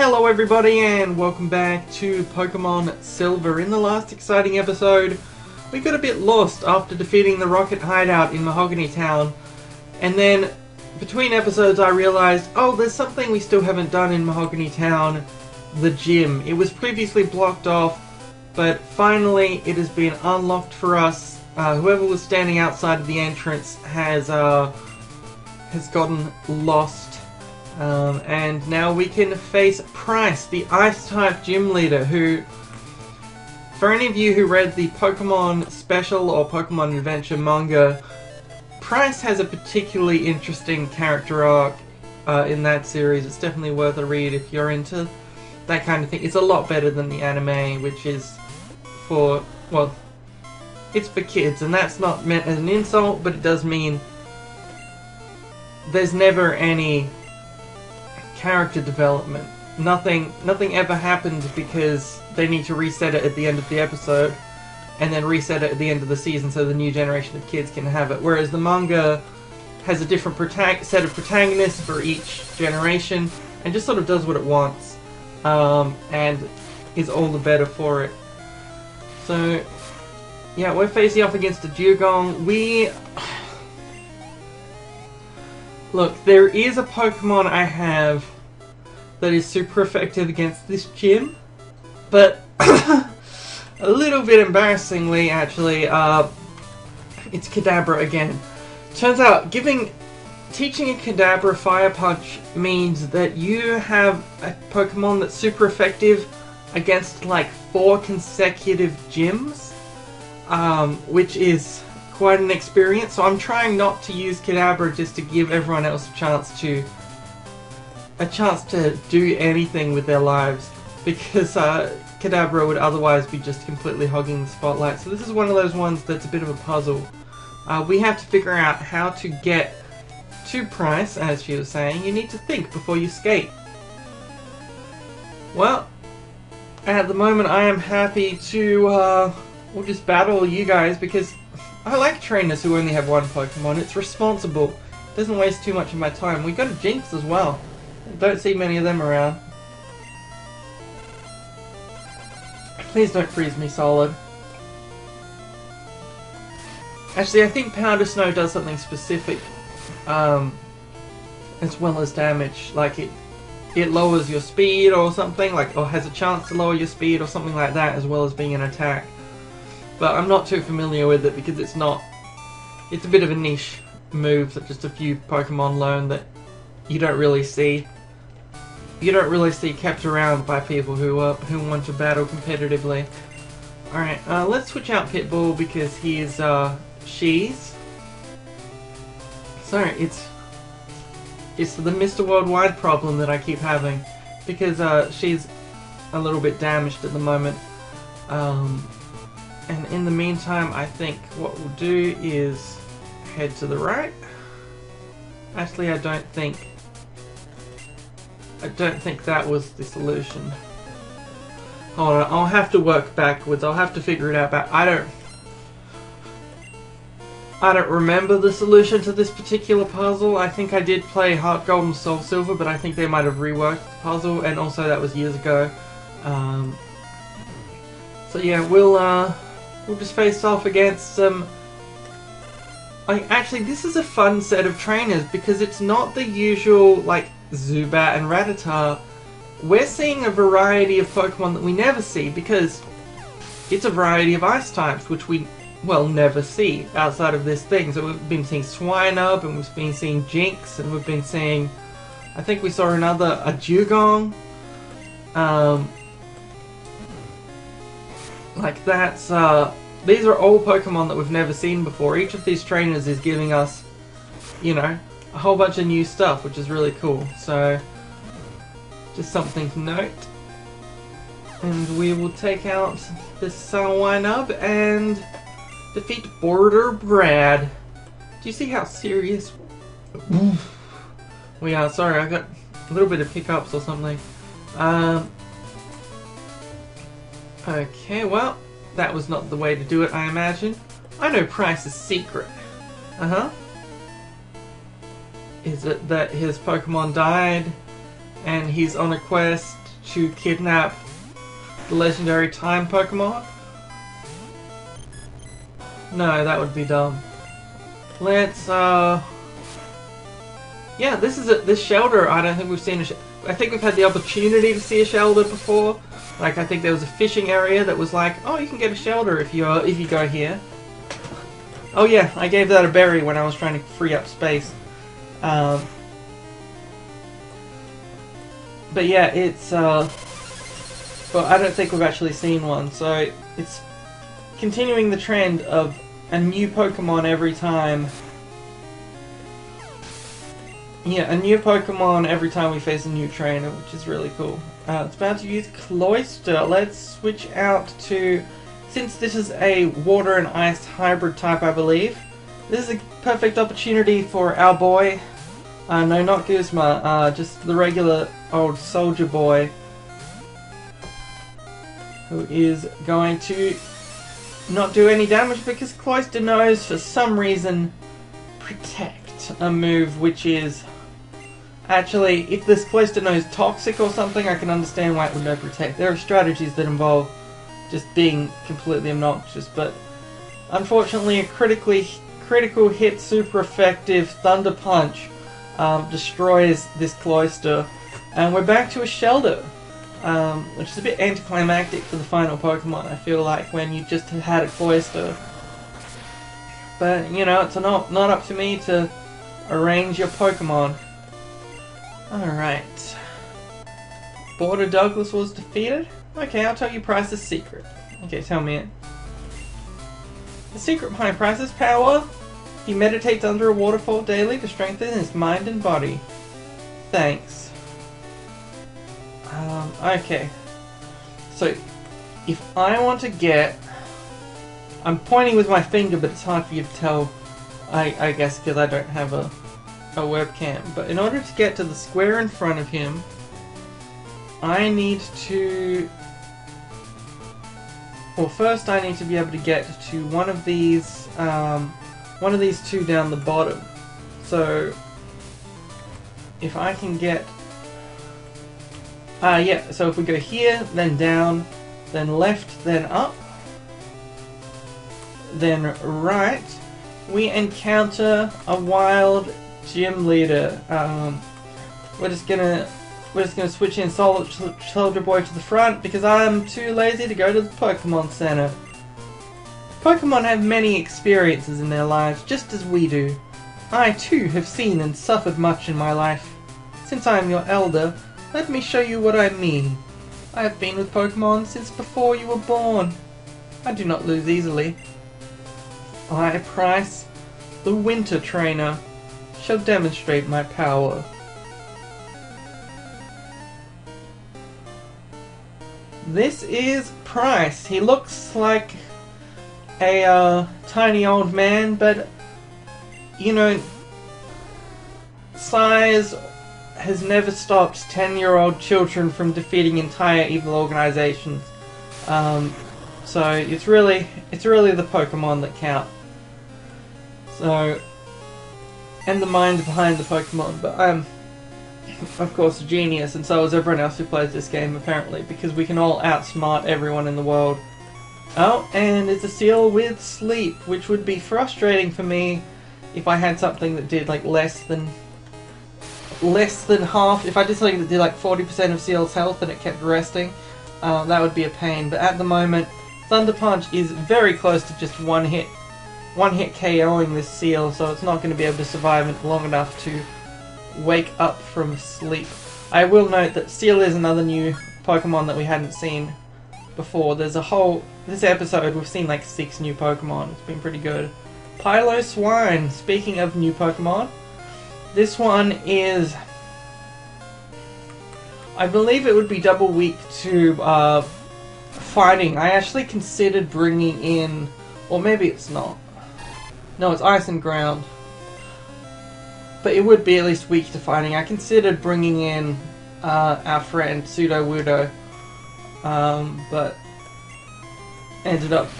Hello everybody and welcome back to Pokemon Silver. In the last exciting episode, we got a bit lost after defeating the Rocket Hideout in Mahogany Town. And then, between episodes I realized, oh, there's something we still haven't done in Mahogany Town. The gym. It was previously blocked off, but finally it has been unlocked for us. Whoever was standing outside of the entrance has gotten lost. And now we can face Pryce, the Ice-type gym leader, who, for any of you who read the Pokemon Special or Pokemon Adventure manga, Pryce has a particularly interesting character arc in that series. It's definitely worth a read if you're into that kind of thing. It's a lot better than the anime, which is for, well, it's for kids, and that's not meant as an insult, but it does mean there's never any character development. Nothing ever happens because they need to reset it at the end of the episode and then reset it at the end of the season so the new generation of kids can have it. Whereas the manga has a different set of protagonists for each generation and just sort of does what it wants, and is all the better for it. So yeah, we're facing off against a Dewgong. Look, there is a Pokemon I have that is super effective against this gym, but a little bit embarrassingly, actually, it's Kadabra again. Turns out, teaching a Kadabra Fire Punch means that you have a Pokemon that's super effective against like 4 consecutive gyms, which is quite an experience. So I'm trying not to use Kadabra just to give everyone else a chance to do anything with their lives, because Kadabra would otherwise be just completely hogging the spotlight. So this is one of those ones that's a bit of a puzzle. We have to figure out how to get to Pryce. As she was saying, you need to think before you skate. Well, at the moment I am happy to we'll just battle you guys, because I like trainers who only have one Pokemon. It's responsible. It doesn't waste too much of my time. We got a Jinx as well. Don't see many of them around. Please don't freeze me solid. Actually, I think Powder Snow does something specific, as well as damage. Like it lowers your speed or something, like, or has a chance to lower your speed or something like that, as well as being an attack. But I'm not too familiar with it because it's a bit of a niche move that just a few Pokemon learn that you don't really see. You don't really see kept around by people who want to battle competitively. Alright, let's switch out Pitbull because he's, she's... Sorry, it's the Mr. Worldwide problem that I keep having, because she's a little bit damaged at the moment. And in the meantime, I think what we'll do is head to the right. Actually, I don't think that was the solution. Hold on, I'll have to work backwards. I'll have to figure it out. But I don't remember the solution to this particular puzzle. I think I did play Heart Gold and Soul Silver, but I think they might have reworked the puzzle, and also that was years ago. So yeah, we'll just face off against some... Actually, this is a fun set of trainers because it's not the usual, like, Zubat and Rattata. We're seeing a variety of Pokemon that we never see because it's a variety of ice types, which we, well, never see outside of this thing. So we've been seeing Swinub, and we've been seeing Jinx, and we've been seeing... I think we saw a Dewgong. Like that's... These are all Pokemon that we've never seen before. Each of these trainers is giving us, you know, a whole bunch of new stuff, which is really cool. So, just something to note. And we will take out this Winub and defeat Border Brad. Do you see how serious we are? Sorry, I got a little bit of hiccups or something. Okay, well, that was not the way to do it, I imagine. I know Pryce's secret. Is it that his Pokemon died and he's on a quest to kidnap the legendary time Pokemon? No, that would be dumb. Let's, yeah, this Shellder, I don't think we've seen I think we've had the opportunity to see a Shellder before. Like, I think there was a fishing area that was like, oh, you can get a Shellder if you go here. Oh yeah, I gave that a berry when I was trying to free up space. But yeah, it's, well, I don't think we've actually seen one, so it's continuing the trend of a new Pokemon every time. Yeah, a new Pokemon every time we face a new trainer, which is really cool. It's about to use Cloyster. Let's switch out to... Since this is a water and ice hybrid type, I believe, this is a perfect opportunity for our boy. No, not Guzma, just the regular old soldier boy, who is going to not do any damage because Cloyster knows, for some reason, Protect, a move which is... Actually, if this Cloyster knows Toxic or something, I can understand why it would know Protect. There are strategies that involve just being completely obnoxious, but unfortunately a critical hit, super effective Thunder Punch destroys this Cloyster, and we're back to a Shellder, which is a bit anticlimactic for the final Pokemon, I feel like, when you just had a Cloyster. But, you know, it's not up to me to arrange your Pokemon. Alright. Border Douglas was defeated? Okay, I'll tell you Pryce's secret. Okay, tell me it. The secret behind Pryce's power? He meditates under a waterfall daily to strengthen his mind and body. Thanks. Okay. So, if I want to get... I'm pointing with my finger, but it's hard for you to tell, I guess, because I don't have a webcam. But in order to get to the square in front of him, I need to... Well, first I need to be able to get to one of these two down the bottom. So, if I can get... yeah, so if we go here, then down, then left, then up, then right, we encounter a wild gym leader. We're just gonna switch in Soldier Boy to the front because I'm too lazy to go to the Pokemon Center. Pokemon have many experiences in their lives, just as we do. I too have seen and suffered much in my life. Since I am your elder, let me show you what I mean. I have been with Pokemon since before you were born. I do not lose easily. I, Pryce, the Winter Trainer, shall demonstrate my power. This is Pryce. He looks like a tiny old man, but you know, size has never stopped 10-year-old children from defeating entire evil organizations. So it's really the Pokemon that count. So, and the mind behind the Pokemon, but I'm of course a genius, and so is everyone else who plays this game apparently, because we can all outsmart everyone in the world. Oh, and it's a seal with sleep, which would be frustrating for me if I had something that did like less than half. If I did something that did like 40% of Seal's health and it kept resting, that would be a pain. But at the moment, Thunder Punch is very close to just one hit KOing this Seal, so it's not going to be able to survive it long enough to wake up from sleep. I will note that Seal is another new Pokemon that we hadn't seen before. There's a whole... This episode we've seen like 6 new Pokemon. It's been pretty good. Piloswine. Speaking of new Pokemon, this one is... I believe it would be double weak to fighting. I actually considered bringing in... Or maybe it's not. No, it's Ice and Ground. But it would be at least weak to fighting. I considered bringing in our friend Sudowoodo, but ended up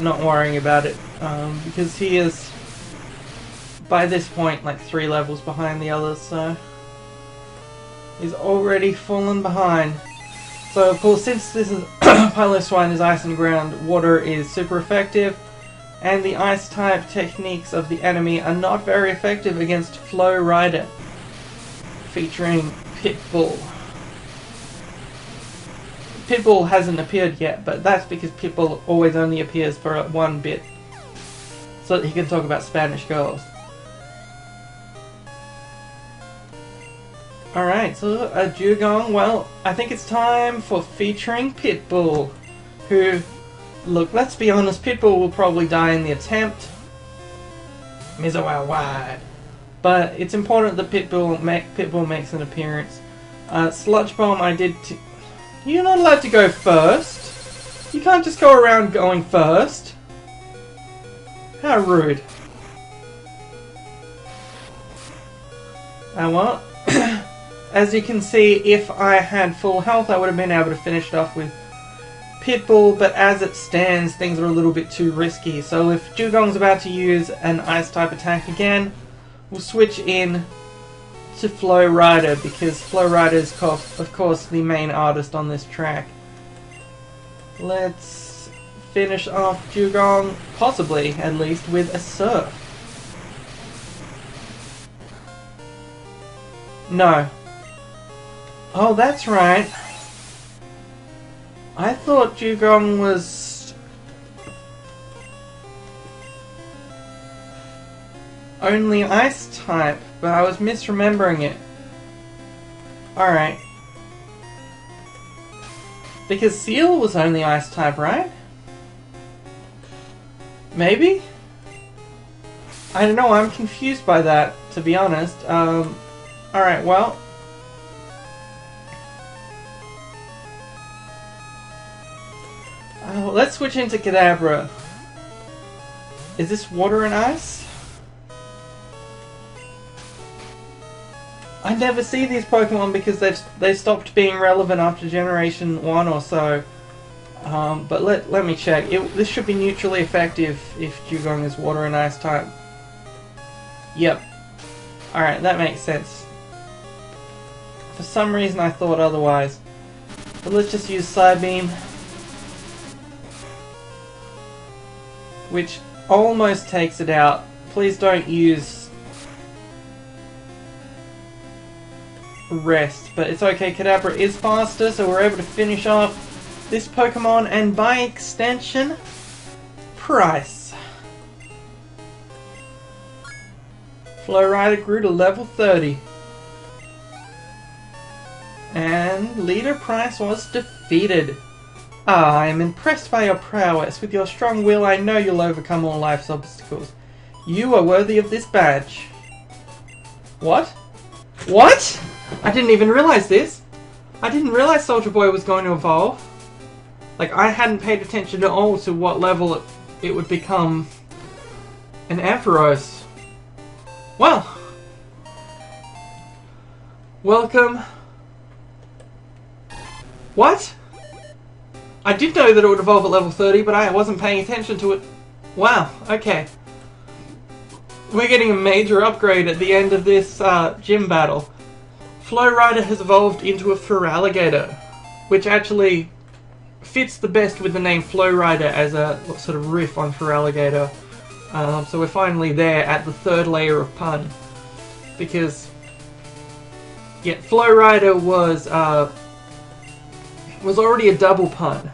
not worrying about it because he is by this point like 3 levels behind the others. So is already fallen behind. So of course, since this is Piloswine is ice and ground, water is super effective, and the ice type techniques of the enemy are not very effective against Flow Rider, featuring Pitbull. Pitbull hasn't appeared yet, but that's because Pitbull always only appears for one bit, so that he can talk about Spanish girls. Alright, so a Dewgong, well, I think it's time for featuring Pitbull, who, look, let's be honest, Pitbull will probably die in the attempt. Mizawa-wide. But it's important that Pitbull makes an appearance. Sludge Bomb, you're not allowed to go first. You can't just go around going first. How rude. Well, as you can see, if I had full health, I would have been able to finish it off with Pitbull, but as it stands, things are a little bit too risky. So if Dewgong's about to use an Ice-type attack again, we'll switch in to Flow Rider, because Flow Rider is, of course, the main artist on this track. Let's finish off Dewgong, possibly, at least, with a Surf. No. Oh, that's right. I thought Dewgong was only Ice type, but I was misremembering it. Alright. Because Seal was only Ice type, right? Maybe? I don't know, I'm confused by that, to be honest. Alright, well. Let's switch into Kadabra. Is this water and ice? I never see these Pokemon because they stopped being relevant after Generation 1 or so. But let me check. This should be neutrally effective if Dewgong is water and ice type. Yep. Alright, that makes sense. For some reason I thought otherwise. But let's just use Psybeam, which almost takes it out. Please don't use Rest, but it's okay. Kadabra is faster, so we're able to finish off this Pokemon, and by extension, Price. Flow Rider grew to level 30. And Leader Price was defeated. Ah, I am impressed by your prowess. With your strong will, I know you'll overcome all life's obstacles. You are worthy of this badge. What? What? I didn't even realize this. I didn't realize Soldier Boy was going to evolve. Like, I hadn't paid attention at all to what level it would become an Ampharos. Well. Welcome. What? I did know that it would evolve at level 30, but I wasn't paying attention to it. Wow, okay. We're getting a major upgrade at the end of this gym battle. Flow Rider has evolved into a Feraligatr, which actually fits the best with the name Flow Rider as a sort of riff on Feraligatr. So we're finally there at the third layer of pun. Because, yeah, Flow Rider was already a double pun.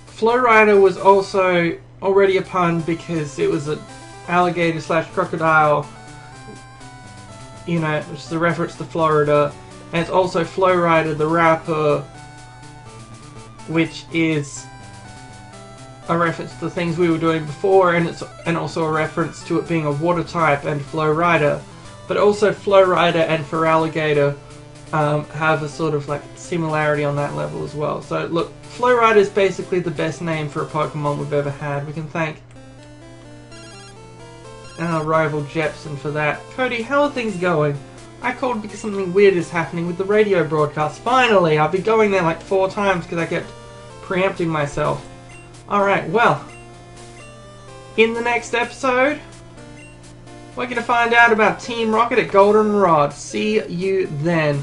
Flow Rider was also already a pun because it was an alligator slash crocodile, you know, which is a reference to Florida. And it's also Flow Rider the rapper, which is a reference to the things we were doing before, and also a reference to it being a water type and Flow Rider. But also Flow Rider and Feraligatr have a sort of like similarity on that level as well. So look, Flow Rider is basically the best name for a Pokemon we've ever had. We can thank our rival Jepson for that. Cody, how are things going? I called because something weird is happening with the radio broadcast. Finally! I've been going there like 4 times because I kept preempting myself. Alright, well, in the next episode, we're going to find out about Team Rocket at Goldenrod. See you then.